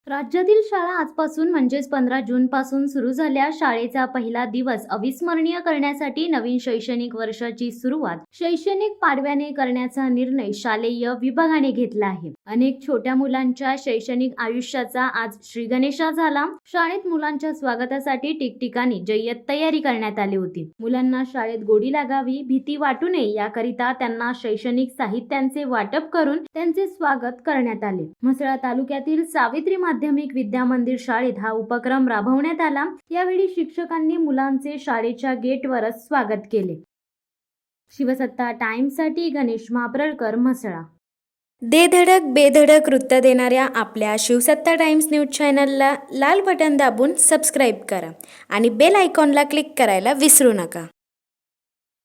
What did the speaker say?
राज्यातील शाळा आजपासून म्हणजेच 15 जूनपासून सुरू झाल्या. शाळेचा पहिला दिवस अविस्मरणीय करण्यासाठी नवीन शैक्षणिक वर्षाची सुरुवात शैक्षणिक पाडव्याने करण्याचा निर्णय शालेय विभागाने घेतला आहे. अनेक छोट्या मुलांच्या शैक्षणिक आयुष्याचा आज श्रीगणेशा झाला. शाळेत मुलांच्या स्वागतासाठी ठिकठिकाणी जय्यत तयारी करण्यात आली होती. मुलांना शाळेत गोडी लागावी, भीती वाटू नये याकरिता त्यांना शैक्षणिक साहित्यांचे वाटप करून त्यांचे स्वागत करण्यात आले. म्हसळा तालुक्यातील सावित्री माध्यमिक विद्या मंदिर शाळेत हा उपक्रम राबवण्यात आला. यावेळी शिक्षकांनी मुलांचे शाळेच्या गेटवरच स्वागत केले. शिवसत्ता टाइम्ससाठी गणेश महाप्रळकर, म्हसळा. दे धडक बेधडक वृत्त देणाऱ्या आपल्या शिवसत्ता टाइम्स न्यूज चॅनलला लाल बटन दाबून सबस्क्राईब करा आणि बेल आयकॉनला क्लिक करायला विसरू नका.